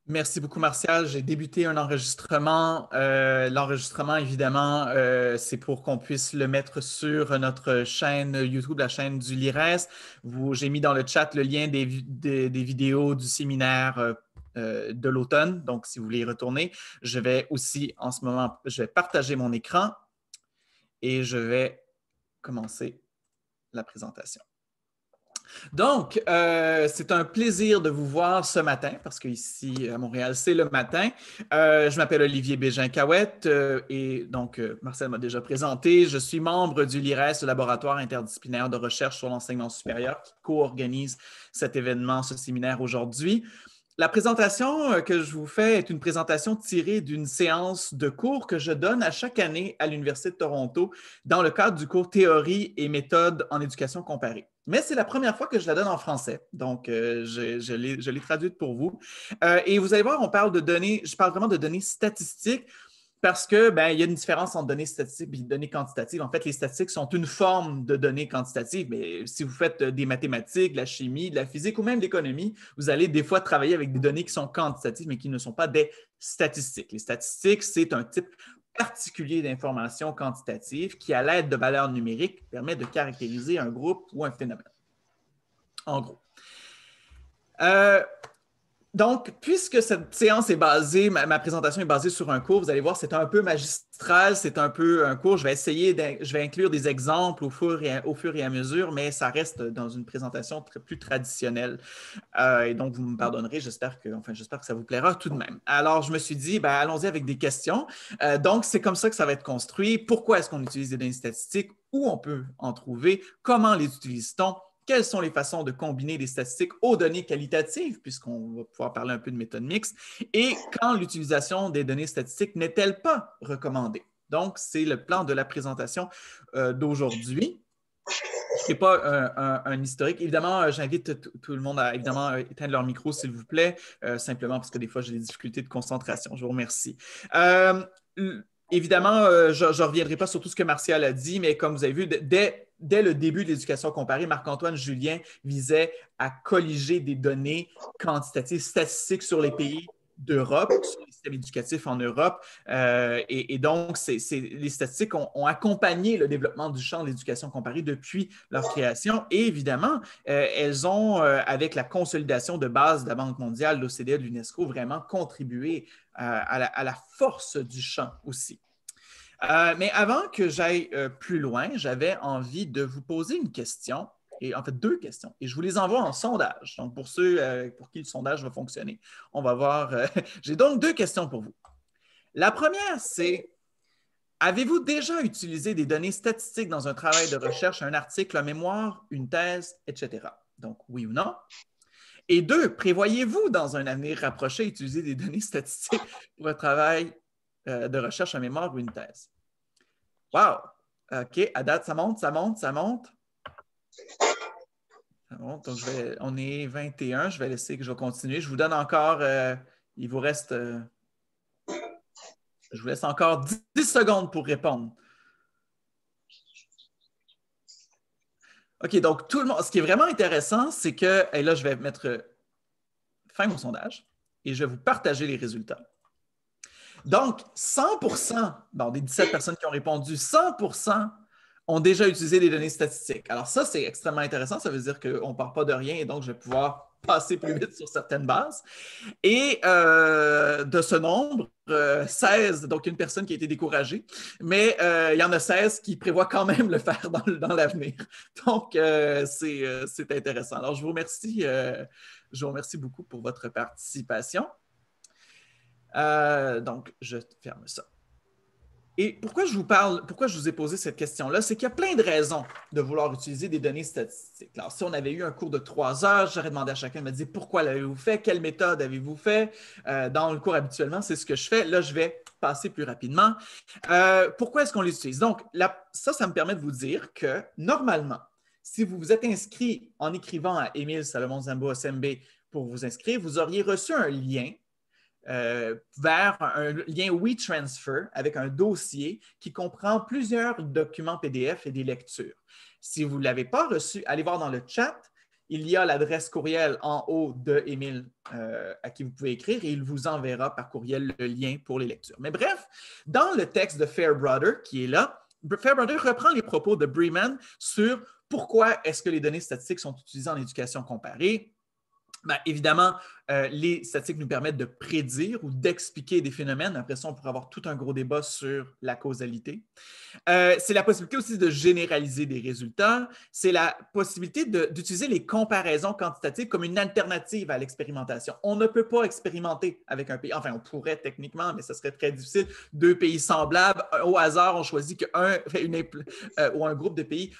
Merci beaucoup, Martial. J'ai débuté un enregistrement. L'enregistrement, évidemment, c'est pour qu'on puisse le mettre sur notre chaîne YouTube, la chaîne du LIRES. J'ai mis dans le chat le lien des vidéos du séminaire de l'automne. Donc, si vous voulez y retourner, je vais aussi, en ce moment, je vais partager mon écran et je vais commencer la présentation. Donc, c'est un plaisir de vous voir ce matin, parce qu'ici, à Montréal, c'est le matin. Je m'appelle Olivier Bégin-Cahouette et donc, Marcel m'a déjà présenté. Je suis membre du LIRES, le laboratoire interdisciplinaire de recherche sur l'enseignement supérieur, qui co-organise cet événement, ce séminaire aujourd'hui. La présentation que je vous fais est une présentation tirée d'une séance de cours que je donne à chaque année à l'Université de Toronto dans le cadre du cours Théorie et méthodes en éducation comparée. Mais c'est la première fois que je la donne en français, donc je l'ai traduite pour vous. Et vous allez voir, on parle de données, je parle vraiment de données statistiques parce que il y a une différence entre données statistiques et données quantitatives. En fait, les statistiques sont une forme de données quantitatives, mais si vous faites des mathématiques, de la chimie, de la physique ou même de l'économie, vous allez des fois travailler avec des données qui sont quantitatives, mais qui ne sont pas des statistiques. Les statistiques, c'est un type particulier d'informations quantitatives qui, à l'aide de valeurs numériques, permet de caractériser un groupe ou un phénomène. En gros. Donc, puisque cette séance est basée, ma présentation est basée sur un cours, vous allez voir, c'est un peu magistral, c'est un peu un cours. Je vais inclure des exemples au fur et à mesure, mais ça reste dans une présentation plus traditionnelle. Et donc, vous me pardonnerez, j'espère que ça vous plaira tout de même. Alors, je me suis dit, allons-y avec des questions. Donc, c'est comme ça que ça va être construit. Pourquoi est-ce qu'on utilise des données statistiques? Où on peut en trouver? Comment les utilise-t-on? Quelles sont les façons de combiner des statistiques aux données qualitatives, puisqu'on va pouvoir parler un peu de méthode mixte, et quand l'utilisation des données statistiques n'est-elle pas recommandée? Donc, c'est le plan de la présentation d'aujourd'hui. Je ne fais pas un historique. Évidemment, j'invite tout le monde à évidemment éteindre leur micro, s'il vous plaît, simplement parce que des fois, j'ai des difficultés de concentration. Je vous remercie. Évidemment, je ne reviendrai pas sur tout ce que Martial a dit, mais comme vous avez vu, dès le début de l'éducation comparée, Marc-Antoine Julien visait à colliger des données quantitatives, statistiques sur les pays d'Europe, sur les systèmes éducatifs en Europe. Et donc, les statistiques ont accompagné le développement du champ de l'éducation comparée depuis leur création. Et évidemment, elles ont, avec la consolidation de base de la Banque mondiale, de l'OCDE, de l'UNESCO, vraiment contribué à la force du champ aussi. Mais avant que j'aille plus loin, j'avais envie de vous poser une question, et en fait deux questions, et je vous les envoie en sondage. Donc, pour ceux pour qui le sondage va fonctionner, on va voir. J'ai donc deux questions pour vous. La première, c'est avez-vous déjà utilisé des données statistiques dans un travail de recherche, un article, un mémoire, une thèse, etc.? Donc, oui ou non? Et deux, prévoyez-vous dans un avenir rapproché utiliser des données statistiques pour un travail de recherche, un mémoire ou une thèse? Wow! OK, à date, ça monte, ça monte, ça monte. Ça monte. Donc, on est 21. Je vais continuer. Je vous donne encore, il vous reste, je vous laisse encore 10 secondes pour répondre. OK, donc tout le monde, ce qui est vraiment intéressant, c'est que, et là, je vais mettre fin au sondage et je vais vous partager les résultats. Donc, 100%, des 17 personnes qui ont répondu, 100% ont déjà utilisé des données statistiques. Alors ça, c'est extrêmement intéressant. Ça veut dire qu'on ne part pas de rien et donc je vais pouvoir passer plus vite sur certaines bases. Et de ce nombre, 16, donc une personne qui a été découragée, mais il y en a 16 qui prévoient quand même le faire dans l'avenir. Donc, c'est intéressant. Alors, je vous remercie beaucoup pour votre participation. Donc, je ferme ça. Et pourquoi je vous ai posé cette question-là, c'est qu'il y a plein de raisons de vouloir utiliser des données statistiques. Alors, si on avait eu un cours de 3 heures, j'aurais demandé à chacun de me dire pourquoi l'avez-vous fait, quelle méthode avez-vous fait. Dans le cours habituellement, c'est ce que je fais. Là, je vais passer plus rapidement. Pourquoi est-ce qu'on les utilise? Donc, ça me permet de vous dire que normalement, si vous vous êtes inscrit en écrivant à Émile Salomon-Zambo SMB pour vous inscrire, vous auriez reçu un lien vers un lien WeTransfer avec un dossier qui comprend plusieurs documents PDF et des lectures. Si vous ne l'avez pas reçu, allez voir dans le chat. il y a l'adresse courriel en haut de Émile à qui vous pouvez écrire et il vous enverra par courriel le lien pour les lectures. Mais bref, dans le texte de Fairbrother qui est là, Fairbrother reprend les propos de Breeman sur pourquoi est-ce que les données statistiques sont utilisées en éducation comparée. Bien, évidemment, les statistiques nous permettent de prédire ou d'expliquer des phénomènes. Après ça, on pourrait avoir tout un gros débat sur la causalité. C'est la possibilité aussi de généraliser des résultats. C'est la possibilité d'utiliser les comparaisons quantitatives comme une alternative à l'expérimentation. On ne peut pas expérimenter avec un pays. Enfin, on pourrait techniquement, mais ce serait très difficile. Deux pays semblables, au hasard, on choisit qu'un ou un groupe de pays,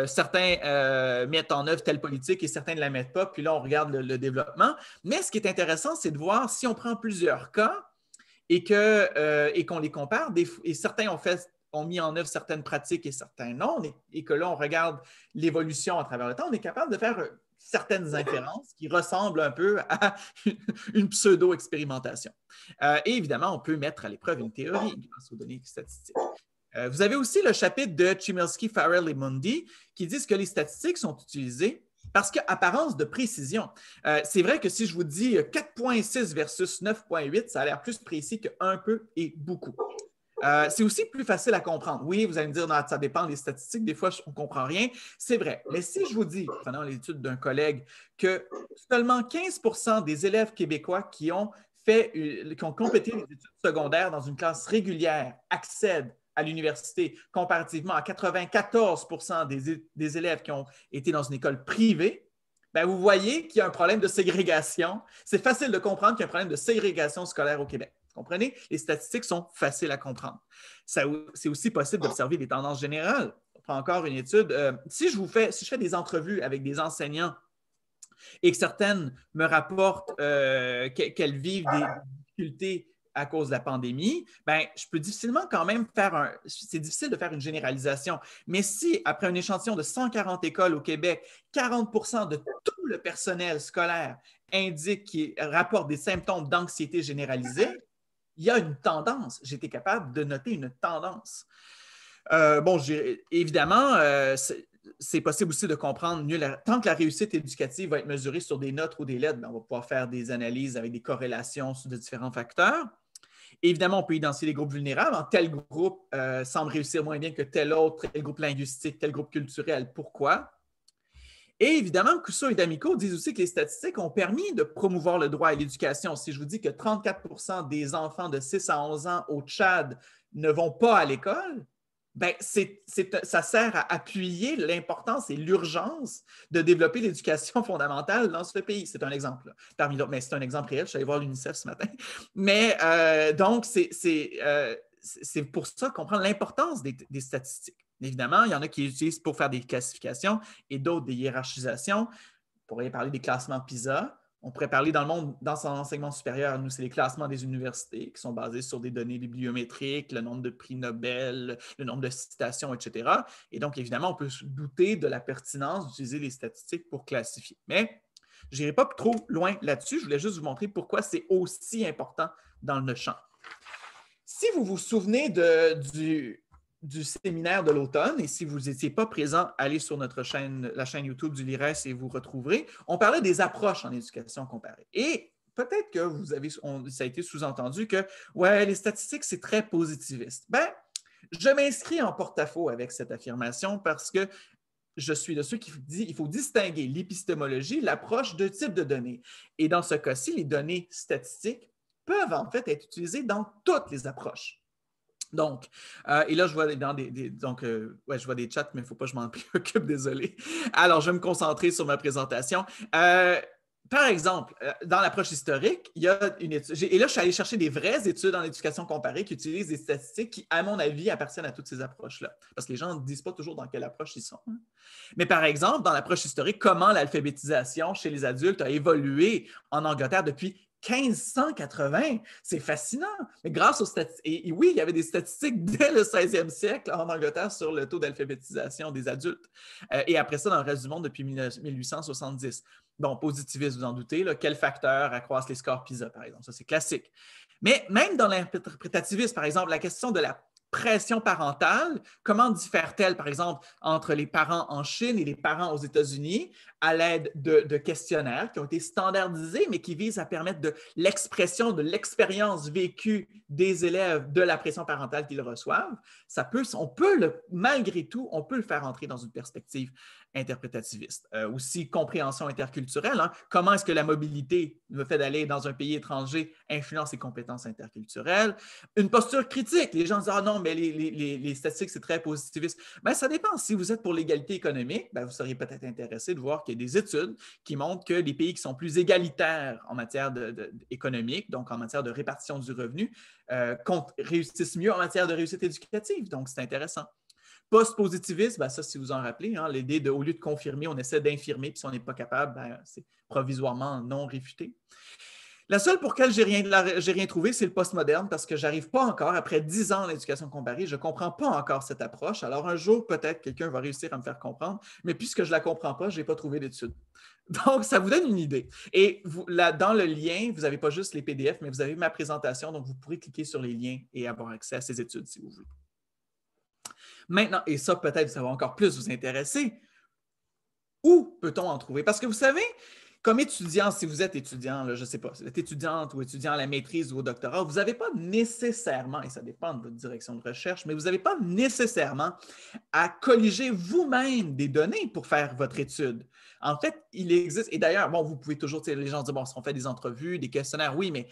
certains mettent en œuvre telle politique et certains ne la mettent pas. Puis là, on regarde le développement. Mais ce qui est intéressant, c'est de voir si on prend plusieurs cas et qu'on les compare, et certains ont mis en œuvre certaines pratiques et certains non, et que là, on regarde l'évolution à travers le temps, on est capable de faire certaines inférences qui ressemblent un peu à une pseudo-expérimentation. Et évidemment, on peut mettre à l'épreuve une théorie grâce aux données statistiques. Vous avez aussi le chapitre de Chmielewski, Farrell et Mundy qui disent que les statistiques sont utilisées parce qu'apparence de précision. C'est vrai que si je vous dis 4,6 versus 9,8, ça a l'air plus précis que un peu et beaucoup. C'est aussi plus facile à comprendre. Oui, vous allez me dire, non, ça dépend des statistiques, des fois, on ne comprend rien. C'est vrai. Mais si je vous dis, prenant l'étude d'un collègue, que seulement 15% des élèves québécois qui ont complété les études secondaires dans une classe régulière accèdent à l'université, comparativement à 94% des élèves qui ont été dans une école privée, bien, vous voyez qu'il y a un problème de ségrégation. C'est facile de comprendre qu'il y a un problème de ségrégation scolaire au Québec. Vous comprenez? Les statistiques sont faciles à comprendre. C'est aussi possible d'observer des tendances générales. On prend encore une étude. Si je fais des entrevues avec des enseignants et que certaines me rapportent qu'elles vivent des difficultés à cause de la pandémie, bien, je peux difficilement quand même c'est difficile de faire une généralisation. Mais si, après un échantillon de 140 écoles au Québec, 40% de tout le personnel scolaire rapporte des symptômes d'anxiété généralisée, il y a une tendance. J'ai été capable de noter une tendance. Évidemment, c'est possible aussi de comprendre mieux, tant que la réussite éducative va être mesurée sur des notes ou des lettres, bien, on va pouvoir faire des analyses avec des corrélations sur de différents facteurs. Évidemment, on peut identifier les groupes vulnérables. Tel groupe semble réussir moins bien que tel autre, tel groupe linguistique, tel groupe culturel. Pourquoi? Et évidemment, Cousteau et D'Amico disent aussi que les statistiques ont permis de promouvoir le droit à l'éducation. Si je vous dis que 34% des enfants de 6 à 11 ans au Tchad ne vont pas à l'école, bien, ça sert à appuyer l'importance et l'urgence de développer l'éducation fondamentale dans ce pays. C'est un exemple, parmi d'autres, mais c'est un exemple réel. Je suis allé voir l'UNICEF ce matin. Mais donc, c'est pour ça qu'on prend l'importance des statistiques. Évidemment, il y en a qui utilisent pour faire des classifications et d'autres des hiérarchisations. On pourrait parler des classements PISA. On pourrait parler dans le monde, dans son enseignement supérieur, nous, c'est les classements des universités qui sont basés sur des données bibliométriques, le nombre de prix Nobel, le nombre de citations, etc. Et donc, évidemment, on peut se douter de la pertinence d'utiliser les statistiques pour classifier. Mais je n'irai pas trop loin là-dessus. Je voulais juste vous montrer pourquoi c'est aussi important dans le champ. Si vous vous souvenez du séminaire de l'automne, et si vous n'étiez pas présent, allez sur la chaîne YouTube du LIRES et vous retrouverez. On parlait des approches en éducation comparée. Et peut-être que ça a été sous-entendu que, ouais, les statistiques, c'est très positiviste. Bien, je m'inscris en porte-à-faux avec cette affirmation parce que je suis de ceux qui disent qu'il faut distinguer l'épistémologie, l'approche de types de données. Et dans ce cas-ci, les données statistiques peuvent en fait être utilisées dans toutes les approches. Donc, et là, je vois je vois des chats, mais il ne faut pas que je m'en préoccupe, désolé. Alors, je vais me concentrer sur ma présentation. Par exemple, dans l'approche historique, il y a une étude, et là, je suis allé chercher des vraies études en éducation comparée qui utilisent des statistiques qui, à mon avis, appartiennent à toutes ces approches-là. Parce que les gens ne disent pas toujours dans quelle approche ils sont. Mais par exemple, dans l'approche historique, comment l'alphabétisation chez les adultes a évolué en Angleterre depuis 1580, c'est fascinant. Mais grâce aux statistiques, et oui, il y avait des statistiques dès le 16e siècle en Angleterre sur le taux d'alphabétisation des adultes. Et après ça, dans le reste du monde, depuis 1870. Bon, positiviste, vous en doutez, là, quels facteurs accroissent les scores PISA, par exemple? Ça, c'est classique. Mais même dans l'interprétativisme, par exemple, la question de la pression parentale, comment diffère-t-elle, par exemple, entre les parents en Chine et les parents aux États-Unis à l'aide de questionnaires qui ont été standardisés, mais qui visent à permettre de l'expression de l'expérience vécue des élèves de la pression parentale qu'ils reçoivent? Malgré tout, on peut le faire entrer dans une perspective interprétativiste. Aussi, compréhension interculturelle. Hein? Comment est-ce que la mobilité, le fait d'aller dans un pays étranger, influence les compétences interculturelles? Une posture critique. Les gens disent « Ah non, mais les statistiques, c'est très positiviste. » Bien, ça dépend. Si vous êtes pour l'égalité économique, bien, vous seriez peut-être intéressé de voir qu'il y a des études qui montrent que les pays qui sont plus égalitaires en matière économique, donc en matière de répartition du revenu, réussissent mieux en matière de réussite éducative. Donc, c'est intéressant. Post-positiviste, ben ça, si vous en rappelez, hein, l'idée de, au lieu de confirmer, on essaie d'infirmer, puis si on n'est pas capable, ben, c'est provisoirement non réfuté. La seule pour laquelle j'ai rien trouvé, c'est le postmoderne, parce que je n'arrive pas encore, après 10 ans en éducation comparée, je ne comprends pas encore cette approche. Alors, un jour, peut-être quelqu'un va réussir à me faire comprendre, mais puisque je ne la comprends pas, je n'ai pas trouvé d'études. Donc, ça vous donne une idée. Et vous, là, dans le lien, vous n'avez pas juste les PDF, mais vous avez ma présentation, donc vous pourrez cliquer sur les liens et avoir accès à ces études si vous voulez. Maintenant, et ça peut-être ça va encore plus vous intéresser, où peut-on en trouver? Parce que vous savez, comme étudiant, si vous êtes étudiant, là, je ne sais pas, si vous êtes étudiante ou étudiant à la maîtrise ou au doctorat, vous n'avez pas nécessairement, et ça dépend de votre direction de recherche, mais vous n'avez pas nécessairement à colliger vous-même des données pour faire votre étude. En fait, il existe, et d'ailleurs, bon, vous pouvez toujours, les gens disent, bon, si on fait des entrevues, des questionnaires, oui, mais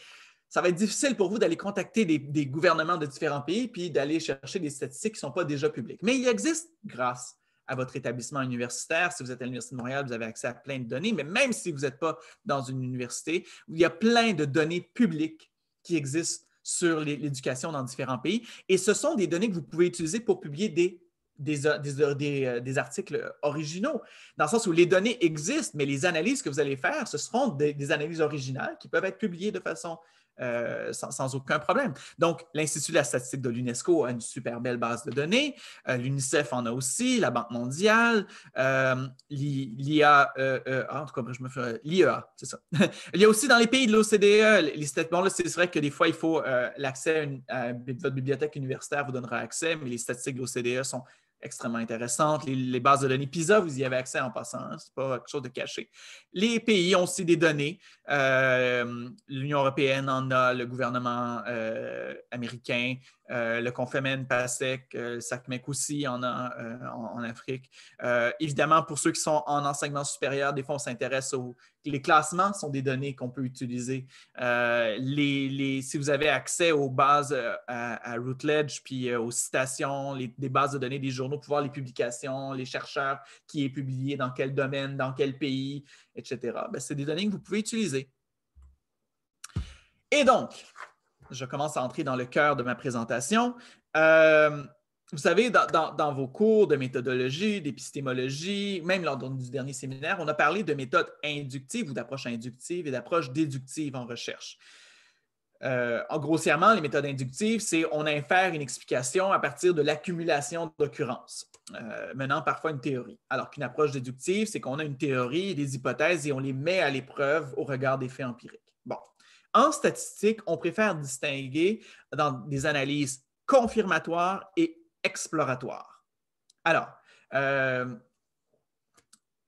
ça va être difficile pour vous d'aller contacter des gouvernements de différents pays puis d'aller chercher des statistiques qui ne sont pas déjà publiques. Mais il existe, grâce à votre établissement universitaire, si vous êtes à l'Université de Montréal, vous avez accès à plein de données, mais même si vous n'êtes pas dans une université, il y a plein de données publiques qui existent sur l'éducation dans différents pays. Et ce sont des données que vous pouvez utiliser pour publier des articles originaux, dans le sens où les données existent, mais les analyses que vous allez faire, ce seront des analyses originales qui peuvent être publiées de façon sans aucun problème. Donc, l'Institut de la statistique de l'UNESCO a une super belle base de données. L'UNICEF en a aussi, la Banque mondiale, l'IA, en tout cas, l'IEA, c'est ça. Il y a aussi dans les pays de l'OCDE, bon, là, c'est vrai que des fois, il faut l'accès à votre bibliothèque universitaire vous donnera accès, mais les statistiques de l'OCDE sont extrêmement intéressantes. Les bases de données PISA, vous y avez accès en passant, hein, ce n'est pas quelque chose de caché. Les pays ont aussi des données. L'Union européenne en a, le gouvernement américain, le Confémen, PASEC, le SACMEC aussi en a en Afrique. Évidemment, pour ceux qui sont en enseignement supérieur, des fois, on s'intéresse aux... Les classements sont des données qu'on peut utiliser. Si vous avez accès aux bases à Routledge, puis aux citations, des bases de données des journaux pour voir les publications, les chercheurs, qui est publié dans quel domaine, dans quel pays, etc. Ben, c'est des données que vous pouvez utiliser. Et donc, je commence à entrer dans le cœur de ma présentation. Vous savez, dans vos cours de méthodologie, d'épistémologie, même lors du dernier séminaire, on a parlé de méthodes inductives ou d'approches inductives et d'approches déductives en recherche. Grossièrement, les méthodes inductives, c'est on infère une explication à partir de l'accumulation d'occurrences, menant parfois une théorie. Alors qu'une approche déductive, c'est qu'on a une théorie, des hypothèses et on les met à l'épreuve au regard des faits empiriques. Bon. En statistique, on préfère distinguer dans des analyses confirmatoires et exploratoires. Alors,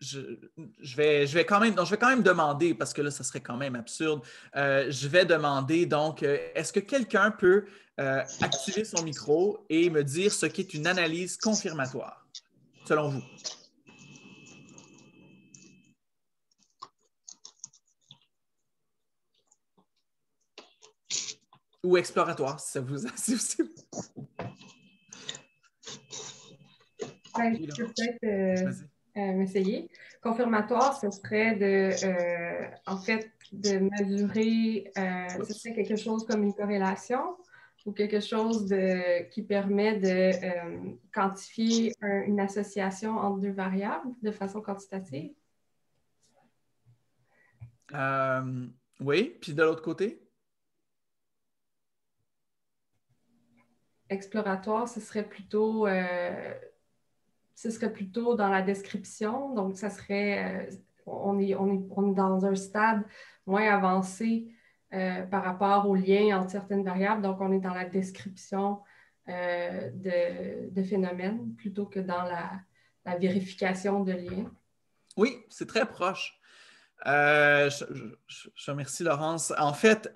je vais quand même demander, parce que là, ça serait quand même absurde, je vais demander donc, est-ce que quelqu'un peut activer son micro et me dire ce qu'est une analyse confirmatoire, selon vous? Ou exploratoire, si ça vous... Je peux peut-être m'essayer. Confirmatoire, ce serait en fait, de mesurer, ce serait quelque chose comme une corrélation ou quelque chose qui permet de quantifier une association entre deux variables de façon quantitative. Oui, puis de l'autre côté? Exploratoire, ce serait plutôt dans la description. Donc, ça serait, on est dans un stade moins avancé par rapport aux liens entre certaines variables. Donc, on est dans la description de phénomènes plutôt que dans la vérification de liens. Oui, c'est très proche. Je remercie Laurence. En fait,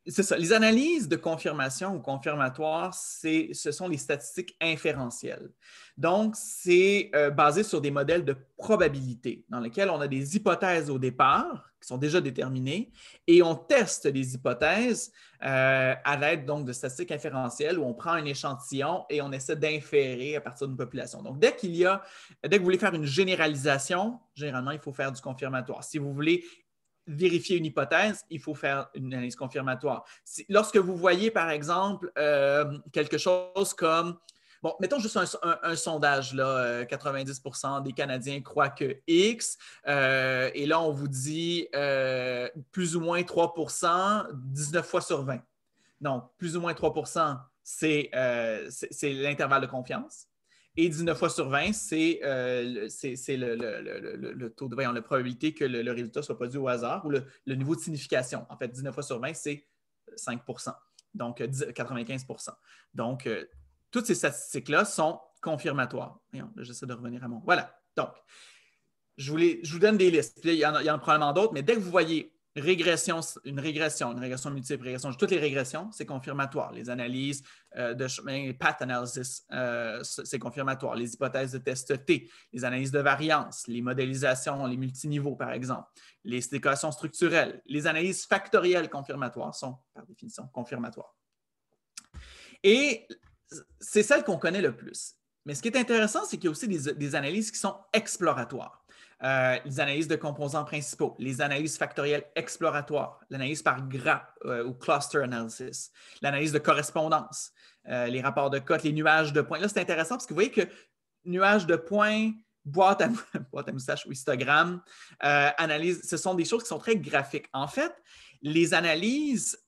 c'est ça. Les analyses de confirmation ou confirmatoires, ce sont les statistiques inférentielles. Donc, c'est basé sur des modèles de probabilité dans lesquels on a des hypothèses au départ qui sont déjà déterminées et on teste les hypothèses à l'aide donc de statistiques inférentielles où on prend un échantillon et on essaie d'inférer à partir d'une population. Donc, dès que vous voulez faire une généralisation, généralement, il faut faire du confirmatoire. Si vous voulez vérifier une hypothèse, il faut faire une analyse confirmatoire. Lorsque vous voyez, par exemple, quelque chose comme, bon, mettons juste un sondage, là, 90% des Canadiens croient que X, et là, on vous dit plus ou moins 3%, 19 fois sur 20. Donc, plus ou moins 3%, c'est l'intervalle de confiance. Et 19 fois sur 20, c'est le taux de, voyons, la probabilité que le résultat ne soit pas dû au hasard ou le niveau de signification. En fait, 19 fois sur 20, c'est 5%, donc 95%. Donc, toutes ces statistiques-là sont confirmatoires. Voyons, j'essaie de revenir à mon... Voilà. Donc, je vous donne des listes. Puis, il y en a probablement d'autres, mais dès que vous voyez une régression multiple, toutes les régressions, c'est confirmatoire. Les analyses de chemin, path analysis, c'est confirmatoire. Les hypothèses de test T, les analyses de variance, les modélisations, les multiniveaux, par exemple, les équations structurelles, les analyses factorielles confirmatoires sont, par définition, confirmatoires. Et c'est celles qu'on connaît le plus. Mais ce qui est intéressant, c'est qu'il y a aussi des analyses qui sont exploratoires. Les analyses de composants principaux, les analyses factorielles exploratoires, l'analyse par grappe ou cluster analysis, l'analyse de correspondance, les rapports de cotes, les nuages de points. Là, c'est intéressant parce que vous voyez que nuages de points, boîte à moustache ou histogramme, analyse, ce sont des choses qui sont très graphiques. En fait, les analyses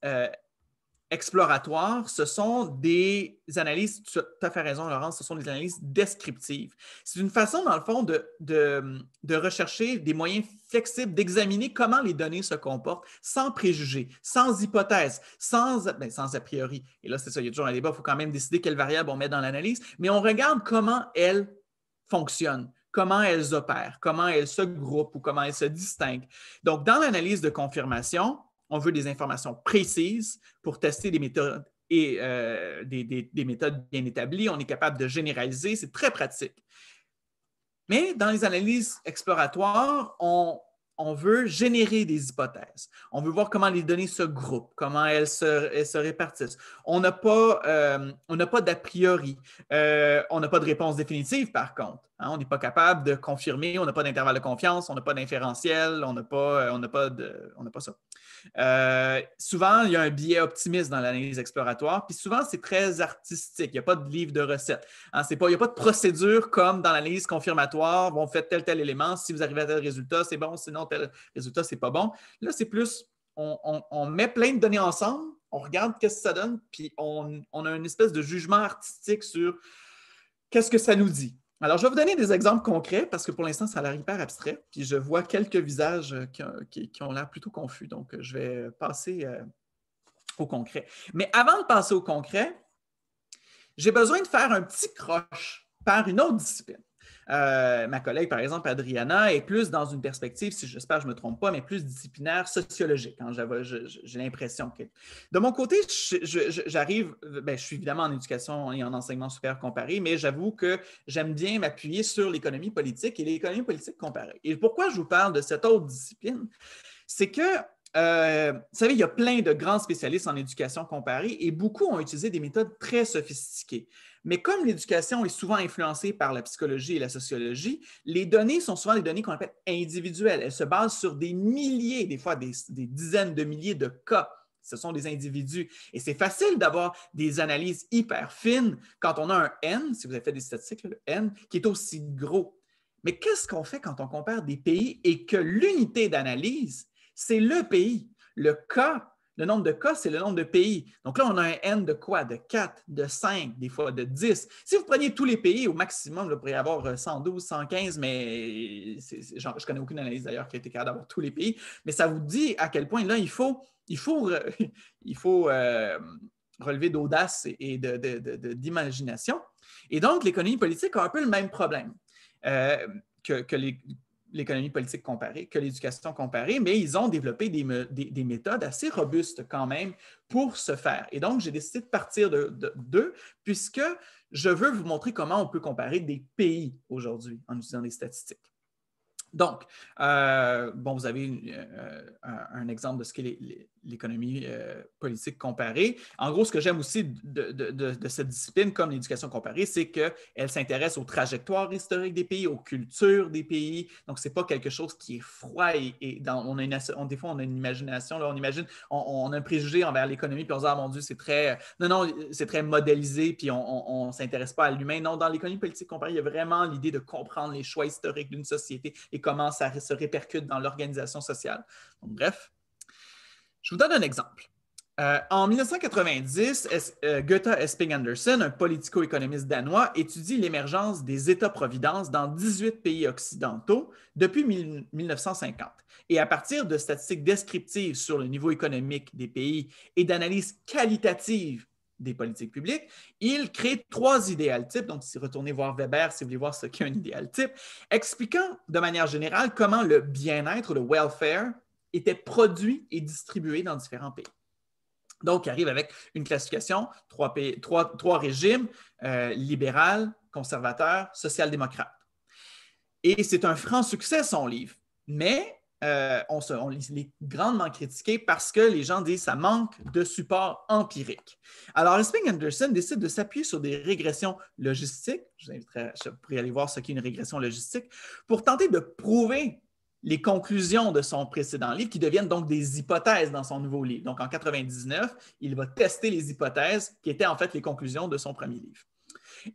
exploratoires, ce sont des analyses, tu as tout à fait raison, Laurence, ce sont des analyses descriptives. C'est une façon, dans le fond, de rechercher des moyens flexibles d'examiner comment les données se comportent sans préjugés, sans hypothèses, sans a priori. Et là, c'est ça, il y a toujours un débat, il faut quand même décider quelles variables on met dans l'analyse, mais on regarde comment elles fonctionnent, comment elles opèrent, comment elles se groupent ou comment elles se distinguent. Donc, dans l'analyse de confirmation, on veut des informations précises pour tester des méthodes et des méthodes bien établies. On est capable de généraliser, c'est très pratique. Mais dans les analyses exploratoires, on veut générer des hypothèses. On veut voir comment les données se groupent, comment elles se répartissent. On n'a pas d'a priori. On n'a pas de réponse définitive, par contre. Hein, on n'est pas capable de confirmer, on n'a pas d'intervalle de confiance, on n'a pas d'inférentiel, on n'a pas ça. Souvent, il y a un biais optimiste dans l'analyse exploratoire, puis souvent, c'est très artistique. Il n'y a pas de livre de recettes. Hein, il n'y a pas de procédure comme dans l'analyse confirmatoire. Bon, faites tel élément. Si vous arrivez à tel résultat, c'est bon. Sinon, tel résultat, c'est pas bon. Là, c'est plus, on met plein de données ensemble, on regarde qu'est-ce que ça donne, puis on a une espèce de jugement artistique sur qu'est-ce que ça nous dit. Alors, je vais vous donner des exemples concrets parce que pour l'instant, ça a l'air hyper abstrait. Puis je vois quelques visages qui ont l'air plutôt confus. Donc, je vais passer au concret. Mais avant de passer au concret, j'ai besoin de faire un petit croche par une autre discipline. Ma collègue, par exemple, Adriana, est plus dans une perspective, si j'espère que je ne me trompe pas, mais plus disciplinaire, sociologique. Hein, j'ai l'impression que... De mon côté, j'arrive, je suis évidemment en éducation et en enseignement supérieur comparé, mais j'avoue que j'aime bien m'appuyer sur l'économie politique et l'économie politique comparée. Et pourquoi je vous parle de cette autre discipline? C'est que vous savez, il y a plein de grands spécialistes en éducation comparée et beaucoup ont utilisé des méthodes très sophistiquées. Mais comme l'éducation est souvent influencée par la psychologie et la sociologie, les données sont souvent des données qu'on appelle individuelles. Elles se basent sur des milliers, des fois des dizaines de milliers de cas. Ce sont des individus. Et c'est facile d'avoir des analyses hyper fines quand on a un N, si vous avez fait des statistiques, le N, qui est aussi gros. Mais qu'est-ce qu'on fait quand on compare des pays et que l'unité d'analyse, c'est le pays. Le nombre de cas, c'est le nombre de pays. Donc là, on a un N de quoi? De 4, de 5, des fois de 10. Si vous preniez tous les pays, au maximum, vous pourriez avoir 112, 115, mais je ne connais aucune analyse d'ailleurs qui a été capable d'avoir tous les pays. Mais ça vous dit à quel point là, il faut relevé d'audace et d'imagination. Et donc, l'économie politique a un peu le même problème que l'économie politique comparée, que l'éducation comparée, mais ils ont développé des méthodes assez robustes quand même pour ce faire. Et donc, j'ai décidé de partir d'eux, puisque je veux vous montrer comment on peut comparer des pays aujourd'hui en utilisant des statistiques. Donc, vous avez un exemple de ce qu'est l'économie politique comparée. En gros, ce que j'aime aussi de cette discipline, comme l'éducation comparée, c'est qu'elle s'intéresse aux trajectoires historiques des pays, aux cultures des pays. Donc, ce n'est pas quelque chose qui est froid et des fois, on a une imagination, là, on a un préjugé envers l'économie, puis on se dit, ah mon Dieu, c'est très modélisé, puis on ne s'intéresse pas à l'humain. Non, dans l'économie politique comparée, il y a vraiment l'idée de comprendre les choix historiques d'une société et comment ça se répercute dans l'organisation sociale. Donc, bref, je vous donne un exemple. En 1990, Göta Esping Andersen, un politico-économiste danois, étudie l'émergence des États-providence dans 18 pays occidentaux depuis 1950. Et à partir de statistiques descriptives sur le niveau économique des pays et d'analyses qualitatives des politiques publiques, il crée 3 idéal types. Donc, si retournez voir Weber, si vous voulez voir ce qu'est un idéal type, expliquant de manière générale comment le bien-être, le welfare, était produit et distribué dans différents pays. Donc, il arrive avec une classification, 3 régimes, libéral, conservateur, social-démocrate. Et c'est un franc succès, son livre. Mais on est grandement critiqué parce que les gens disent que ça manque de support empirique. Alors, Esping Andersen décide de s'appuyer sur des régressions logistiques. Je vous inviterai à aller voir ce qu'est une régression logistique pour tenter de prouver les conclusions de son précédent livre qui deviennent donc des hypothèses dans son nouveau livre. Donc, en 1999, il va tester les hypothèses qui étaient en fait les conclusions de son premier livre.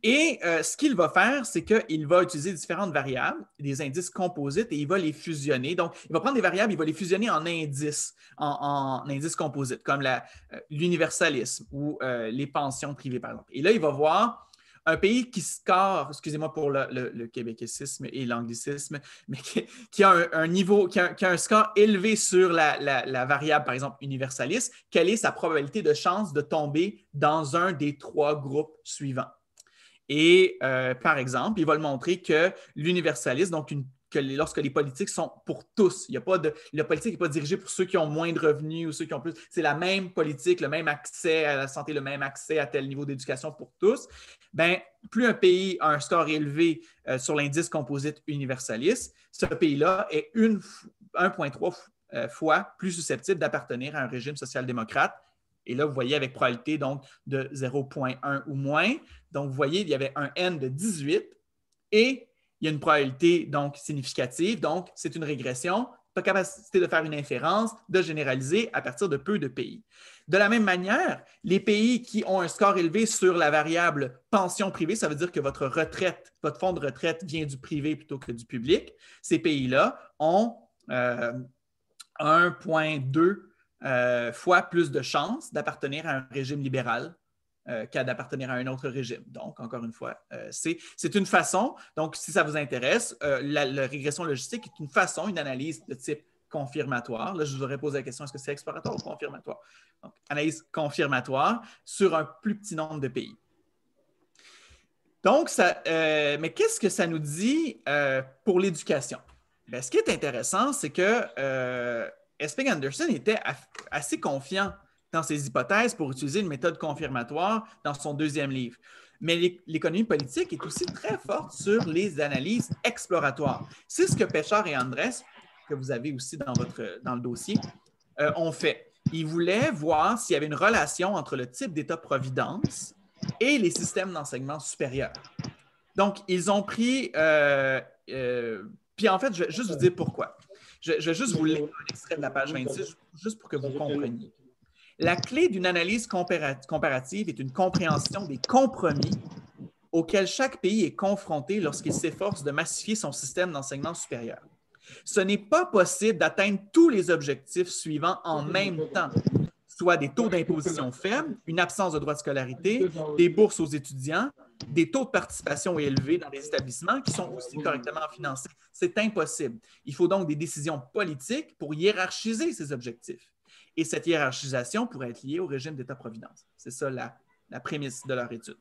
Et ce qu'il va faire, c'est qu'il va utiliser différentes variables, des indices composites, et il va les fusionner. Donc, il va prendre des variables, il va les fusionner en indices, en indices composites, comme l'universalisme ou les pensions privées, par exemple. Et là, il va voir un pays qui score, excusez-moi pour le québécoisisme et l'anglicisme, mais qui a un niveau, qui a un score élevé sur la variable, par exemple, universaliste, quelle est sa probabilité de chance de tomber dans un des 3 groupes suivants? Et par exemple, il va le montrer que l'universalisme, donc que lorsque les politiques sont pour tous, la politique n'est pas dirigée pour ceux qui ont moins de revenus ou ceux qui ont plus, c'est la même politique, le même accès à la santé, le même accès à tel niveau d'éducation pour tous, bien, plus un pays a un score élevé sur l'indice composite universaliste, ce pays-là est 1,3 fois plus susceptible d'appartenir à un régime social-démocrate. Et là, vous voyez avec probabilité donc, de 0,1 ou moins. Donc, vous voyez, il y avait un N de 18 et il y a une probabilité donc significative. Donc, c'est une régression, pas capacité de faire une inférence, de généraliser à partir de peu de pays. De la même manière, les pays qui ont un score élevé sur la variable pension privée, ça veut dire que votre fonds de retraite vient du privé plutôt que du public. Ces pays-là ont 1,2 fois plus de chances d'appartenir à un régime libéral qu'à d'appartenir à un autre régime. Donc, encore une fois, c'est une façon, donc si ça vous intéresse, la régression logistique est une façon, une analyse de type confirmatoire. Là, je vous aurais posé la question, est-ce que c'est exploratoire ou confirmatoire? Donc, analyse confirmatoire sur un plus petit nombre de pays. Donc, mais qu'est-ce que ça nous dit pour l'éducation? Bien, ce qui est intéressant, c'est que Esping Andersen était assez confiant dans ses hypothèses pour utiliser une méthode confirmatoire dans son 2e livre. Mais l'économie politique est aussi très forte sur les analyses exploratoires. C'est ce que Péchard et Andrés, que vous avez aussi dans le dossier, ont fait. Ils voulaient voir s'il y avait une relation entre le type d'État-providence et les systèmes d'enseignement supérieur. Donc, ils ont pris... puis en fait, je vais juste vous dire pourquoi. Je vais juste vous lire un extrait de la page 26, juste pour que vous compreniez. La clé d'une analyse comparative est une compréhension des compromis auxquels chaque pays est confronté lorsqu'il s'efforce de massifier son système d'enseignement supérieur. Ce n'est pas possible d'atteindre tous les objectifs suivants en même temps, soit des taux d'imposition faibles, une absence de droits de scolarité, des bourses aux étudiants, des taux de participation élevés dans les établissements qui sont aussi correctement financés. C'est impossible. Il faut donc des décisions politiques pour hiérarchiser ces objectifs. Et cette hiérarchisation pourrait être liée au régime d'État-providence. C'est ça la prémisse de leur étude.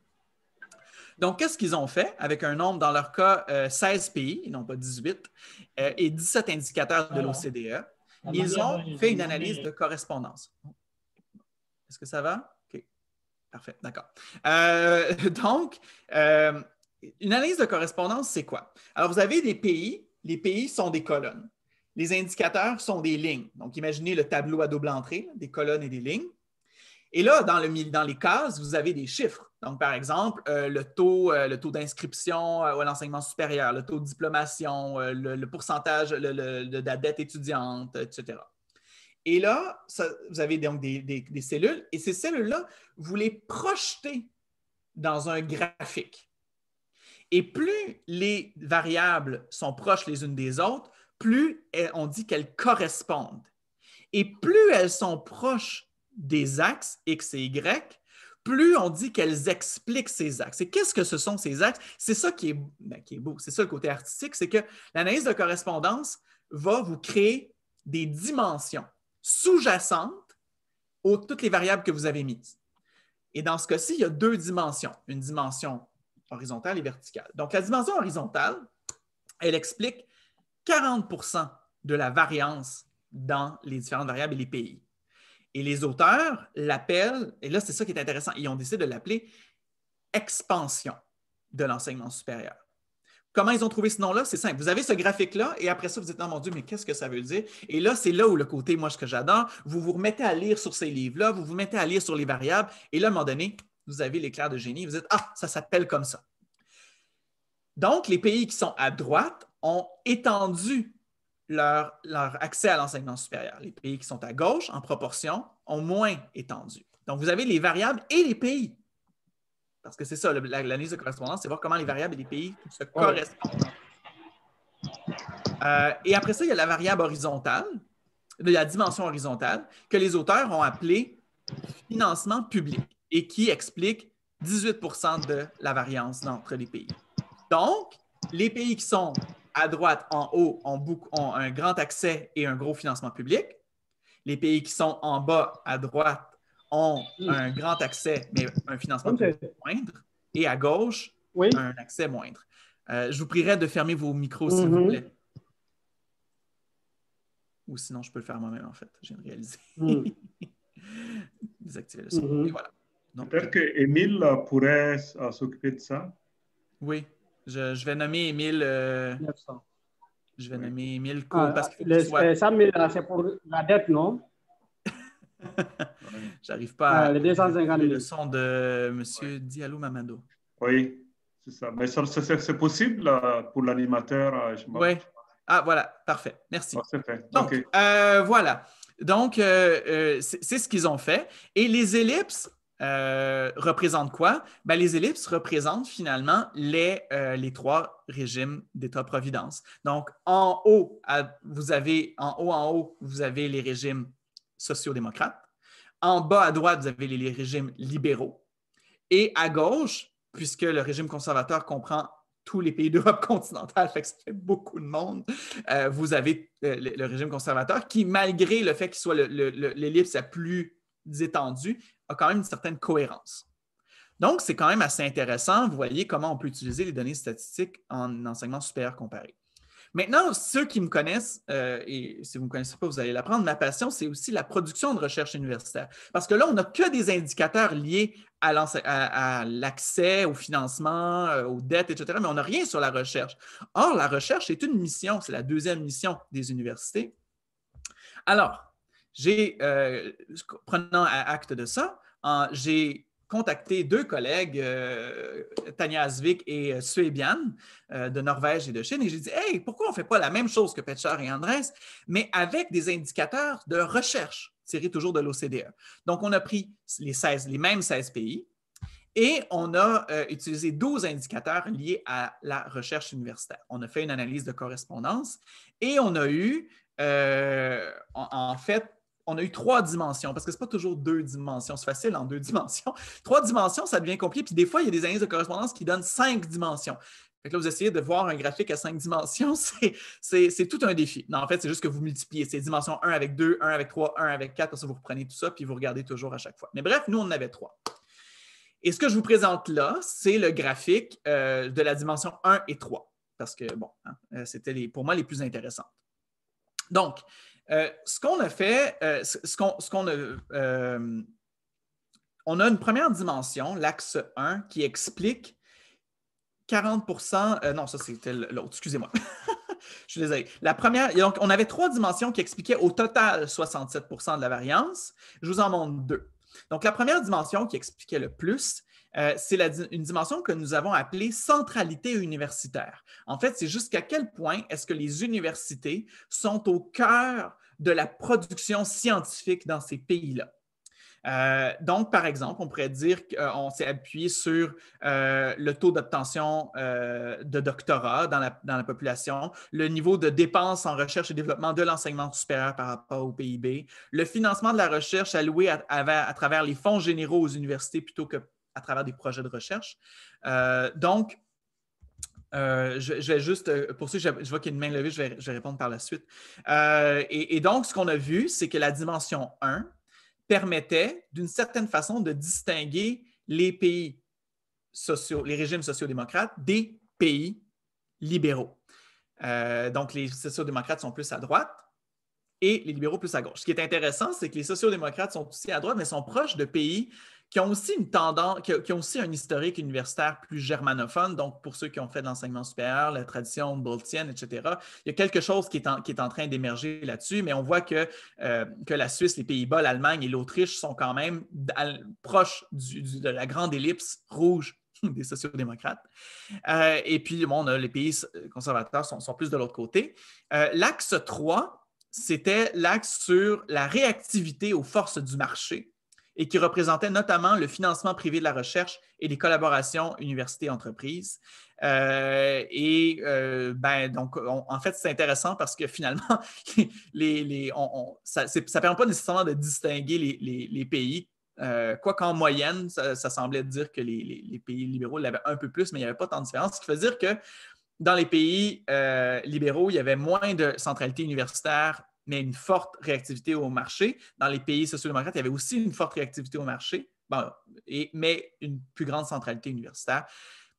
Donc, qu'est-ce qu'ils ont fait avec un nombre, dans leur cas, 16 pays, et non pas 18, et 17 indicateurs de l'OCDE? Ils ont fait une analyse de correspondance. Est-ce que ça va? OK. Parfait, d'accord. Donc, une analyse de correspondance, c'est quoi? Alors, vous avez des pays. Les pays sont des colonnes. Les indicateurs sont des lignes. Donc, imaginez le tableau à double entrée, des colonnes et des lignes. Et là, dans les cases, vous avez des chiffres. Donc, par exemple, le taux d'inscription à l'enseignement supérieur, le taux de diplomation, le pourcentage de la dette étudiante, etc. Et là, vous avez donc des cellules, et ces cellules-là, vous les projetez dans un graphique. Et plus les variables sont proches les unes des autres, plus on dit qu'elles correspondent. Et plus elles sont proches des axes X et Y, plus on dit qu'elles expliquent ces axes. Et qu'est-ce que ce sont ces axes? C'est ça qui est beau. C'est ça le côté artistique, c'est que l'analyse de correspondance va vous créer des dimensions sous-jacentes aux toutes les variables que vous avez mises. Et dans ce cas-ci, il y a deux dimensions, une dimension horizontale et verticale. Donc, la dimension horizontale, elle explique 40 % de la variance dans les différentes variables et les pays. Et les auteurs l'appellent, et là, c'est ça qui est intéressant, ils ont décidé de l'appeler expansion de l'enseignement supérieur. Comment ils ont trouvé ce nom-là? C'est simple. Vous avez ce graphique-là, et après ça, vous dites, non, mon Dieu, mais qu'est-ce que ça veut dire? Et là, c'est là où le côté, moi, ce que j'adore, vous vous remettez à lire sur ces livres-là, vous vous mettez à lire sur les variables, et là, à un moment donné, vous avez l'éclair de génie, vous dites, ah, ça s'appelle comme ça. Donc, les pays qui sont à droite ont étendu leur accès à l'enseignement supérieur. Les pays qui sont à gauche, en proportion, ont moins étendu. Donc, vous avez les variables et les pays. Parce que c'est ça, l'analyse de correspondance, c'est voir comment les variables et les pays se correspondent. Et après ça, il y a la variable horizontale, la dimension horizontale, que les auteurs ont appelée financement public et qui explique 18 % de la variance entre les pays. Donc, les pays qui sont à droite, en haut, ont un grand accès et un gros financement public. Les pays qui sont en bas, à droite, ont un grand accès, mais un financement public moindre. Et à gauche, un accès moindre. Je vous prierai de fermer vos micros, s'il vous plaît. Ou sinon, je peux le faire moi-même, en fait. Je viens de réaliser. Désactiver le son. Et voilà. Peut-être qu'Émile pourrait s'occuper de ça. Oui. Je vais nommer Émile. Je vais nommer Émile parce qu'il faut qu'il soit... Ça, c'est pour la dette, non? J'arrive pas à le son de M. Diallo Mamado. Oui, c'est ça. Mais c'est possible pour l'animateur. Oui. Ah, voilà. Parfait. Merci. C'est fait. Donc, voilà. Donc, c'est ce qu'ils ont fait. Et les ellipses représentent quoi? Ben, les ellipses représentent finalement les trois régimes d'État-providence. Donc, en haut, vous avez les régimes sociaux-démocrates. En bas à droite, vous avez les régimes libéraux. Et à gauche, puisque le régime conservateur comprend tous les pays d'Europe continentale, fait que ça fait beaucoup de monde, vous avez le régime conservateur qui, malgré le fait qu'il soit l'ellipse la plus étendue, a quand même une certaine cohérence. Donc, c'est quand même assez intéressant. Vous voyez comment on peut utiliser les données statistiques en enseignement supérieur comparé. Maintenant, ceux qui me connaissent, et si vous ne me connaissez pas, vous allez l'apprendre, ma passion, c'est aussi la production de recherche universitaire. Parce que là, on n'a que des indicateurs liés à l'accès au financement, aux dettes, etc., mais on n'a rien sur la recherche. Or, la recherche est une mission, c'est la deuxième mission des universités. Alors, prenant acte de ça, j'ai contacté deux collègues, Tanja Asvik et Suebian, de Norvège et de Chine, et j'ai dit « Hey, pourquoi on ne fait pas la même chose que Pecher et Andrés, mais avec des indicateurs de recherche tirés toujours de l'OCDE. » Donc, on a pris les mêmes 16 pays et on a utilisé 12 indicateurs liés à la recherche universitaire. On a fait une analyse de correspondance et on a eu, en fait, on a eu 3 dimensions, parce que ce n'est pas toujours 2 dimensions. C'est facile en 2 dimensions. 3 dimensions, ça devient compliqué. Puis des fois, il y a des analyses de correspondance qui donnent 5 dimensions. Fait que là, vous essayez de voir un graphique à 5 dimensions, c'est tout un défi. Non, en fait, c'est juste que vous multipliez. C'est dimension 1 avec 2, 1 avec 3, 1 avec 4, ça vous reprenez tout ça, puis vous regardez toujours à chaque fois. Mais bref, nous, on en avait 3. Et ce que je vous présente là, c'est le graphique de la dimension 1 et 3, parce que, bon, c'était pour moi les plus intéressantes. Donc, ce qu'on a fait, on a une première dimension, l'axe 1, qui explique 40 non, ça c'était l'autre, excusez-moi. Je suis désolé. La première, donc, on avait 3 dimensions qui expliquaient au total 67 de la variance. Je vous en montre 2. Donc, la première dimension qui expliquait le plus, c'est une dimension que nous avons appelée centralité universitaire. En fait, c'est jusqu'à quel point est-ce que les universités sont au cœur de la production scientifique dans ces pays-là. Donc, par exemple, on pourrait dire qu'on s'est appuyé sur le taux d'obtention de doctorat dans la population, le niveau de dépenses en recherche et développement de l'enseignement supérieur par rapport au PIB, le financement de la recherche alloué à travers les fonds généraux aux universités plutôt qu'à travers des projets de recherche. Donc, je vais juste poursuivre, je vois qu'il y a une main levée, je vais répondre par la suite. Et donc, ce qu'on a vu, c'est que la dimension 1 permettait d'une certaine façon de distinguer les pays les régimes sociaux-démocrates des pays libéraux. Donc, les sociaux-démocrates sont plus à droite et les libéraux plus à gauche. Ce qui est intéressant, c'est que les sociaux-démocrates sont aussi à droite, mais sont proches de pays qui ont aussi une tendance, qui ont aussi un historique universitaire plus germanophone. Donc, pour ceux qui ont fait de l'enseignement supérieur, la tradition boltienne, etc., il y a quelque chose qui est en train d'émerger là-dessus, mais on voit que la Suisse, les Pays-Bas, l'Allemagne et l'Autriche sont quand même proches de la grande ellipse rouge des sociaux-démocrates. Et puis, bon, les pays conservateurs sont plus de l'autre côté. L'axe 3, c'était l'axe sur la réactivité aux forces du marché et qui représentait notamment le financement privé de la recherche et les collaborations universités-entreprises. Donc, en fait, c'est intéressant parce que finalement, ça ne permet pas nécessairement de distinguer les pays. Quoi qu'en moyenne, ça semblait dire que les pays libéraux l'avaient un peu plus, mais il n'y avait pas tant de différence. Ce qui veut dire que dans les pays libéraux, il y avait moins de centralité universitaire, mais une forte réactivité au marché. Dans les pays sociaux-démocrates, il y avait aussi une forte réactivité au marché, mais une plus grande centralité universitaire.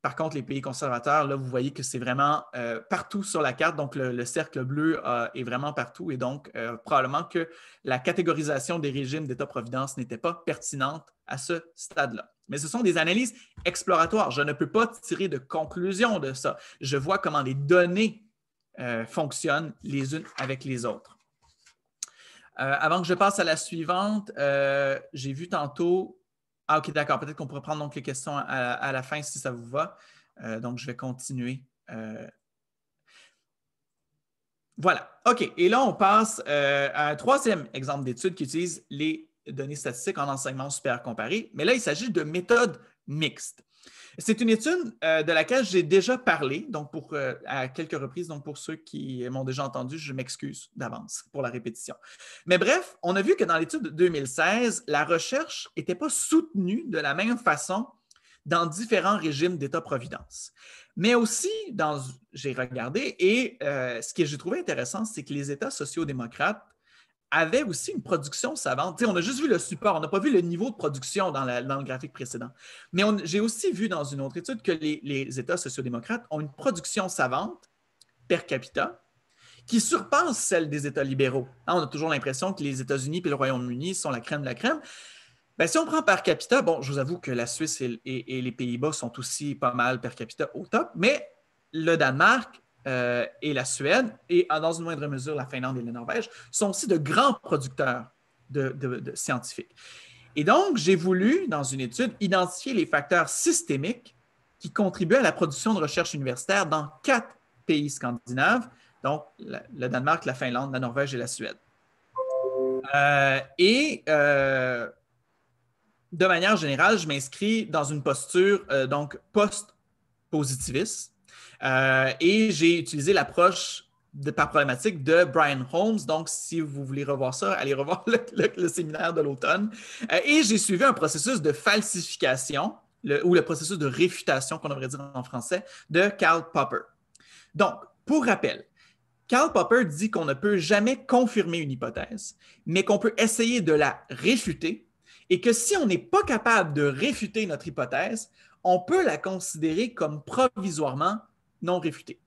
Par contre, les pays conservateurs, là, vous voyez que c'est vraiment partout sur la carte. Donc, le cercle bleu est vraiment partout. Et donc, probablement que la catégorisation des régimes d'État-providence n'était pas pertinente à ce stade-là. Mais ce sont des analyses exploratoires. Je ne peux pas tirer de conclusion de ça. Je vois comment les données fonctionnent les unes avec les autres. Avant que je passe à la suivante, j'ai vu tantôt... Ah, OK, d'accord. Peut-être qu'on pourrait prendre donc les questions à la fin si ça vous va. Donc, je vais continuer. Voilà. OK. Et là, on passe à un troisième exemple d'étude qui utilise les données statistiques en enseignement supérieur comparé. Mais là, il s'agit de méthodes mixtes. C'est une étude de laquelle j'ai déjà parlé, donc à quelques reprises. Donc, pour ceux qui m'ont déjà entendu, je m'excuse d'avance pour la répétition. Mais bref, on a vu que dans l'étude de 2016, la recherche n'était pas soutenue de la même façon dans différents régimes d'État-providence. Mais aussi, j'ai regardé, et ce que j'ai trouvé intéressant, c'est que les États sociaux-démocrates avait aussi une production savante. On a juste vu le support, on n'a pas vu le niveau de production dans le graphique précédent. Mais j'ai aussi vu dans une autre étude que les États sociaux-démocrates ont une production savante per capita qui surpasse celle des États libéraux. On a toujours l'impression que les États-Unis et le Royaume-Uni sont la crème de la crème. Bien, si on prend per capita, bon, je vous avoue que la Suisse et les Pays-Bas sont aussi pas mal per capita au top, mais le Danemark et la Suède, et dans une moindre mesure la Finlande et la Norvège, sont aussi de grands producteurs de scientifiques. Et donc, j'ai voulu, dans une étude, identifier les facteurs systémiques qui contribuent à la production de recherche universitaire dans 4 pays scandinaves, donc le Danemark, la Finlande, la Norvège et la Suède. De manière générale, je m'inscris dans une posture donc post-positiviste. Et j'ai utilisé l'approche par problématique de Brian Holmes. Donc, si vous voulez revoir ça, allez revoir le séminaire de l'automne. Et j'ai suivi un processus de falsification ou le processus de réfutation, qu'on devrait dire en français, de Karl Popper. Donc, pour rappel, Karl Popper dit qu'on ne peut jamais confirmer une hypothèse, mais qu'on peut essayer de la réfuter et que si on n'est pas capable de réfuter notre hypothèse, on peut la considérer comme provisoirement non réfutée,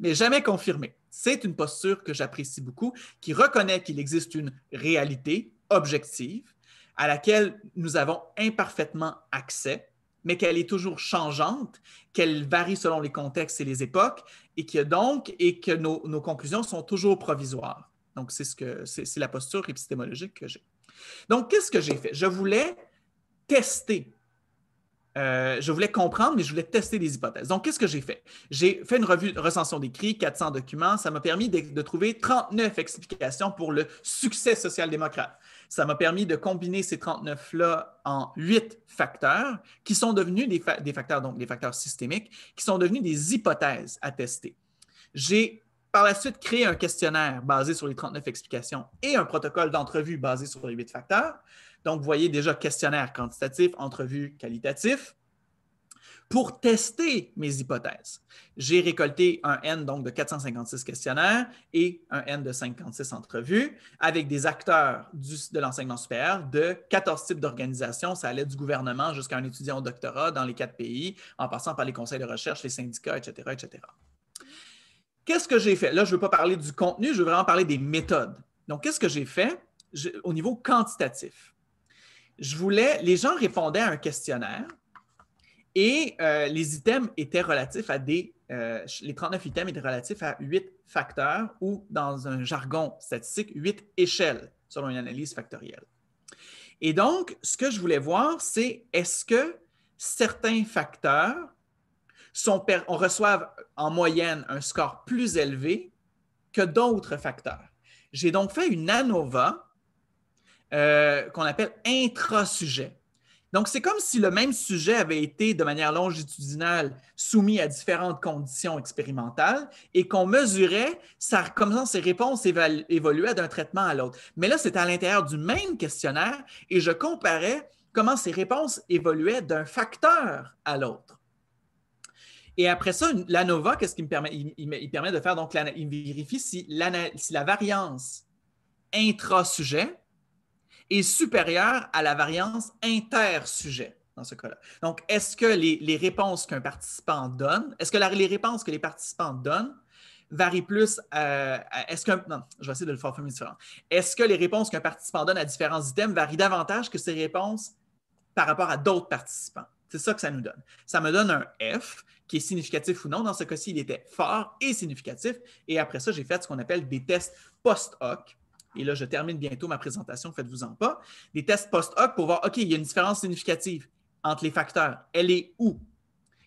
mais jamais confirmée. C'est une posture que j'apprécie beaucoup, qui reconnaît qu'il existe une réalité objective à laquelle nous avons imparfaitement accès, mais qu'elle est toujours changeante, qu'elle varie selon les contextes et les époques, et que nos conclusions sont toujours provisoires. Donc, c'est la posture épistémologique que j'ai. Donc, qu'est-ce que j'ai fait? Je voulais tester. Je voulais comprendre, mais je voulais tester des hypothèses. Donc, qu'est-ce que j'ai fait? J'ai fait une recension d'écrits, 400 documents. Ça m'a permis de trouver 39 explications pour le succès social-démocrate. Ça m'a permis de combiner ces 39-là en 8 facteurs qui sont devenus des facteurs, donc des facteurs systémiques, qui sont devenus des hypothèses à tester. J'ai par la suite créé un questionnaire basé sur les 39 explications et un protocole d'entrevue basé sur les 8 facteurs. Donc, vous voyez déjà questionnaire quantitatif, entrevue qualitatif. Pour tester mes hypothèses, j'ai récolté un N donc, de 456 questionnaires et un N de 56 entrevues avec des acteurs de l'enseignement supérieur de 14 types d'organisations. Ça allait du gouvernement jusqu'à un étudiant au doctorat dans les 4 pays, en passant par les conseils de recherche, les syndicats, etc., etc. Qu'est-ce que j'ai fait? Là, je ne veux pas parler du contenu, je veux vraiment parler des méthodes. Donc, qu'est-ce que j'ai fait au niveau quantitatif? Les gens répondaient à un questionnaire et les items étaient relatifs à les 39 items étaient relatifs à 8 facteurs ou, dans un jargon statistique, 8 échelles selon une analyse factorielle. Et donc, ce que je voulais voir, c'est est-ce que certains facteurs reçoivent en moyenne un score plus élevé que d'autres facteurs. J'ai donc fait une ANOVA qu'on appelle intra-sujet. Donc, c'est comme si le même sujet avait été de manière longitudinale soumis à différentes conditions expérimentales et qu'on mesurait comment ses réponses évoluaient d'un traitement à l'autre. Mais là, c'était à l'intérieur du même questionnaire et je comparais comment ses réponses évoluaient d'un facteur à l'autre. Et après ça, l'ANOVA, qu'est-ce qu'il me permet? Il permet de faire, donc, il vérifie si la variance intra-sujet est supérieure à la variance inter-sujet dans ce cas-là. Donc, est-ce que les réponses qu'un participant donne, est-ce que les réponses que les participants donnent varient plus non, je vais essayer de le formuler différemment. Est-ce que les réponses qu'un participant donne à différents items varient davantage que ses réponses par rapport à d'autres participants? C'est ça que ça nous donne. Ça me donne un F qui est significatif ou non. Dans ce cas-ci, il était fort et significatif. Et après ça, j'ai fait ce qu'on appelle des tests post-hoc. Et là, je termine bientôt ma présentation, faites-vous-en pas. Des tests post-hoc pour voir, OK, il y a une différence significative entre les facteurs. Elle est où?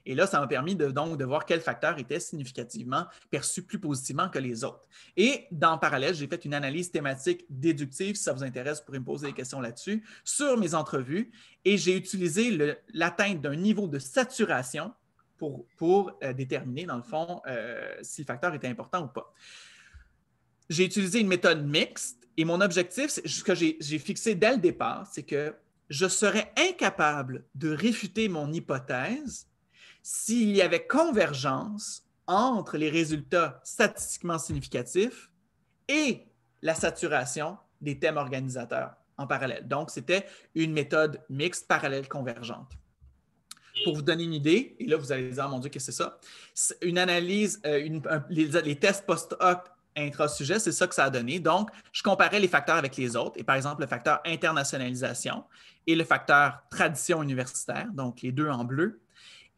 Et là, ça m'a permis de voir quel facteur était significativement perçu plus positivement que les autres. Et dans parallèle, j'ai fait une analyse thématique déductive, si ça vous intéresse, vous pourrez me poser des questions là-dessus, sur mes entrevues. Et j'ai utilisé l'atteinte d'un niveau de saturation pour déterminer, dans le fond, si le facteur était important ou pas. J'ai utilisé une méthode mixte et mon objectif, ce que j'ai fixé dès le départ, c'est que je serais incapable de réfuter mon hypothèse s'il y avait convergence entre les résultats statistiquement significatifs et la saturation des thèmes organisateurs en parallèle. Donc, c'était une méthode mixte parallèle convergente. Pour vous donner une idée, et là, vous allez dire, mon Dieu, qu'est-ce que c'est ça? Une analyse, les tests post-hoc intra-sujet, c'est ça que ça a donné. Donc, je comparais les facteurs avec les autres. Et par exemple, le facteur internationalisation et le facteur tradition universitaire, donc les deux en bleu,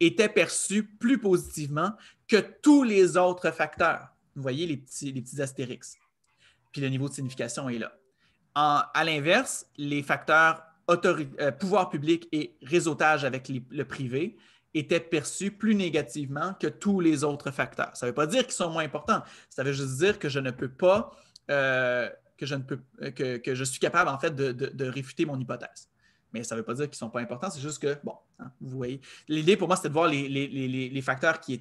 étaient perçus plus positivement que tous les autres facteurs. Vous voyez les petits astérix. Puis le niveau de signification est là. À l'inverse, les facteurs pouvoir public et réseautage avec le privé étaient perçus plus négativement que tous les autres facteurs. Ça ne veut pas dire qu'ils sont moins importants. Ça veut juste dire que je ne peux pas, que je suis capable en fait de réfuter mon hypothèse. Mais ça ne veut pas dire qu'ils ne sont pas importants, c'est juste que, bon, hein, vous voyez. L'idée pour moi, c'était de voir les facteurs qui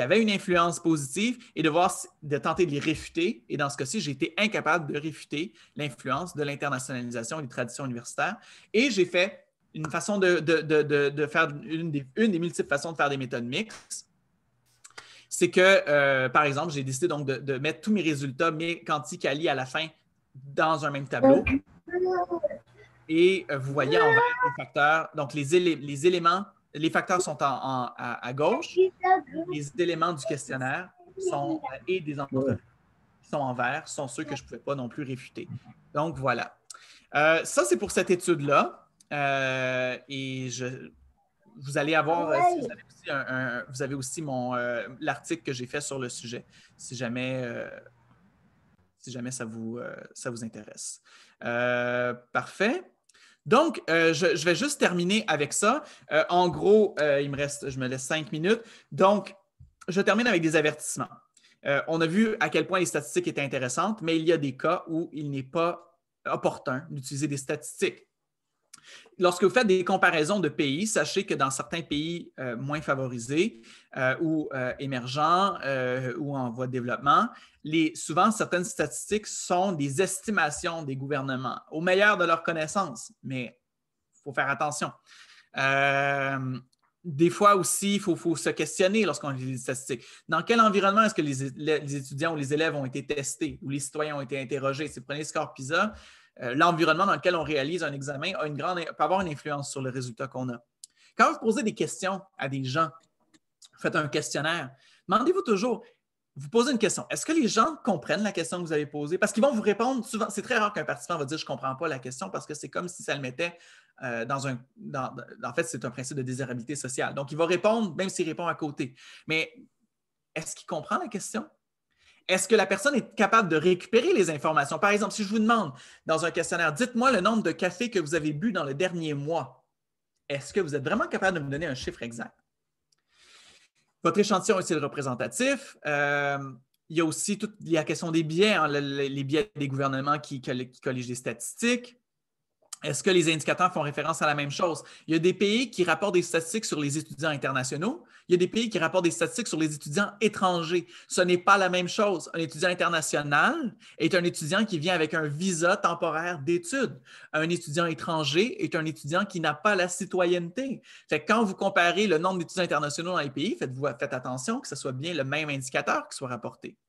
avaient une influence positive et de tenter de les réfuter. Et dans ce cas-ci, j'ai été incapable de réfuter l'influence de l'internationalisation et des traditions universitaires. Et j'ai fait une façon de faire une des multiples façons de faire des méthodes mixtes, c'est que, par exemple, j'ai décidé donc de mettre tous mes résultats, mes quanti quali à la fin dans un même tableau. Et vous voyez en vert les facteurs. Donc, les éléments, les facteurs sont à gauche. Les éléments du questionnaire et des entrevues qui sont en vert sont ceux que je ne pouvais pas non plus réfuter. Donc, voilà. Ça, c'est pour cette étude-là. Et vous allez avoir, vous avez aussi l'article que j'ai fait sur le sujet, si jamais ça vous intéresse. Parfait. Donc, je vais juste terminer avec ça. En gros, je me laisse 5 minutes. Donc, je termine avec des avertissements. On a vu à quel point les statistiques étaient intéressantes, mais il y a des cas où il n'est pas opportun d'utiliser des statistiques. Lorsque vous faites des comparaisons de pays, sachez que dans certains pays moins favorisés ou émergents ou en voie de développement, souvent certaines statistiques sont des estimations des gouvernements au meilleur de leur connaissance, mais il faut faire attention. Des fois aussi, il faut se questionner lorsqu'on lit les statistiques. Dans quel environnement est-ce que les étudiants ou les élèves ont été testés ou les citoyens ont été interrogés? Si vous prenez le score PISA, l'environnement dans lequel on réalise un examen peut avoir une influence sur le résultat qu'on a. Quand vous posez des questions à des gens, vous faites un questionnaire, demandez-vous toujours, vous posez une question, est-ce que les gens comprennent la question que vous avez posée? Parce qu'ils vont vous répondre souvent. C'est très rare qu'un participant va dire « je ne comprends pas la question » parce que c'est comme si ça le mettait en fait, c'est un principe de désirabilité sociale. Donc, il va répondre même s'il répond à côté. Mais est-ce qu'il comprend la question? Est-ce que la personne est capable de récupérer les informations? Par exemple, si je vous demande dans un questionnaire, dites-moi le nombre de cafés que vous avez bu dans le dernier mois. Est-ce que vous êtes vraiment capable de me donner un chiffre exact? Votre échantillon est-il représentatif? Il y a aussi toute la question des biais, hein, les biais des gouvernements qui colligent des statistiques. Est-ce que les indicateurs font référence à la même chose? Il y a des pays qui rapportent des statistiques sur les étudiants internationaux. Il y a des pays qui rapportent des statistiques sur les étudiants étrangers. Ce n'est pas la même chose. Un étudiant international est un étudiant qui vient avec un visa temporaire d'études. Un étudiant étranger est un étudiant qui n'a pas la citoyenneté. Fait que quand vous comparez le nombre d'étudiants internationaux dans les pays, faites attention que ce soit bien le même indicateur qui soit rapporté.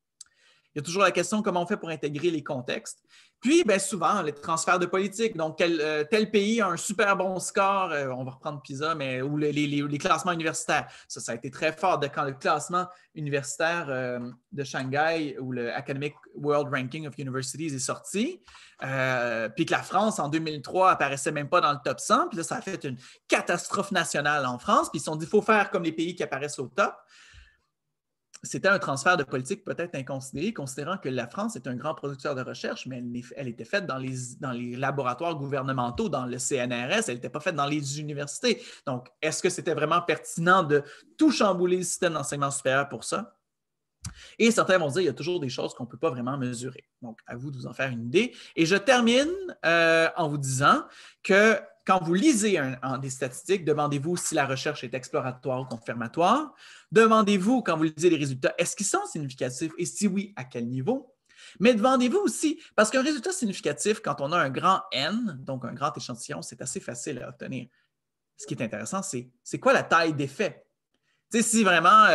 Il y a toujours la question comment on fait pour intégrer les contextes. Puis, bien souvent, les transferts de politique. Donc, tel pays a un super bon score, on va reprendre PISA, mais ou les classements universitaires. Ça a été très fort quand le classement universitaire de Shanghai ou le Academic World Ranking of Universities est sorti. Puis que la France, en 2003, apparaissait même pas dans le top 100. Puis là, ça a fait une catastrophe nationale en France. Puis ils se sont dit, il faut faire comme les pays qui apparaissent au top. C'était un transfert de politique peut-être inconsidéré, considérant que la France est un grand producteur de recherche, mais elle était faite dans les laboratoires gouvernementaux, dans le CNRS, elle n'était pas faite dans les universités. Donc, est-ce que c'était vraiment pertinent de tout chambouler le système d'enseignement supérieur pour ça? Et certains vont dire qu'il y a toujours des choses qu'on ne peut pas vraiment mesurer. Donc, à vous de vous en faire une idée. Et je termine en vous disant que quand vous lisez des statistiques, demandez-vous si la recherche est exploratoire ou confirmatoire. Demandez-vous, quand vous lisez les résultats, est-ce qu'ils sont significatifs et si oui, à quel niveau? Mais demandez-vous aussi, parce qu'un résultat significatif, quand on a un grand N, donc un grand échantillon, c'est assez facile à obtenir. Ce qui est intéressant, c'est quoi la taille d'effet? Tu sais, si vraiment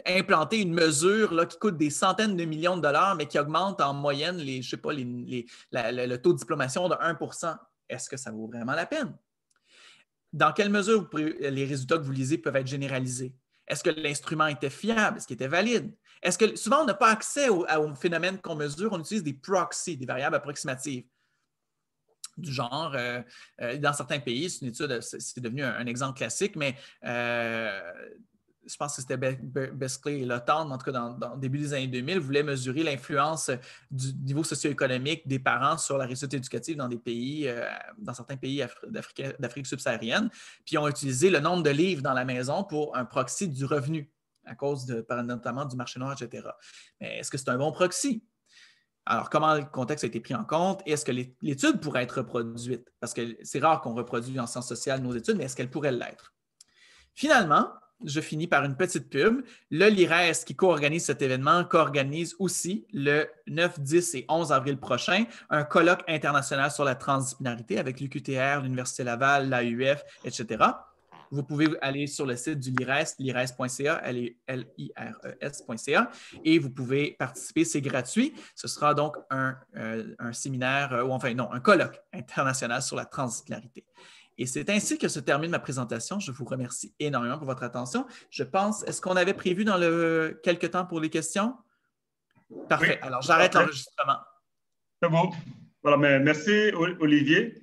implanter une mesure là, qui coûte des centaines de millions de dollars, mais qui augmente en moyenne le taux de diplomation de 1 %, est-ce que ça vaut vraiment la peine? Dans quelle mesure les résultats que vous lisez peuvent être généralisés? Est-ce que l'instrument était fiable? Est-ce qu'il était valide? Est-ce que souvent, on n'a pas accès au phénomène qu'on mesure, on utilise des proxies, des variables approximatives. Du genre, dans certains pays, c'est une étude, c'est devenu un exemple classique, mais je pense que c'était Beskley et Lotton, en tout cas dans le début des années 2000, voulaient mesurer l'influence du niveau socio-économique des parents sur la réussite éducative dans certains pays d'Afrique subsaharienne. Puis ils ont utilisé le nombre de livres dans la maison pour un proxy du revenu, à cause notamment du marché noir, etc. Mais est-ce que c'est un bon proxy? Alors, comment le contexte a été pris en compte? Et est-ce que l'étude pourrait être reproduite? Parce que c'est rare qu'on reproduise en sciences sociales nos études, mais est-ce qu'elle pourrait l'être? Finalement, je finis par une petite pub. Le LIRES, qui co-organise cet événement, co-organise aussi le 9, 10 et 11 avril prochain un colloque international sur la transdisciplinarité avec l'UQTR, l'Université Laval, l'AUF, etc. Vous pouvez aller sur le site du LIRES, lires.ca, L-I-R-E-S.ca, et vous pouvez participer, c'est gratuit. Ce sera donc un séminaire, ou enfin non, un colloque international sur la transdisciplinarité. Et c'est ainsi que se termine ma présentation. Je vous remercie énormément pour votre attention. Je pense, est-ce qu'on avait prévu dans quelques temps pour les questions? Parfait. Oui, alors, j'arrête l'enregistrement. C'est bon. Voilà, mais merci Olivier.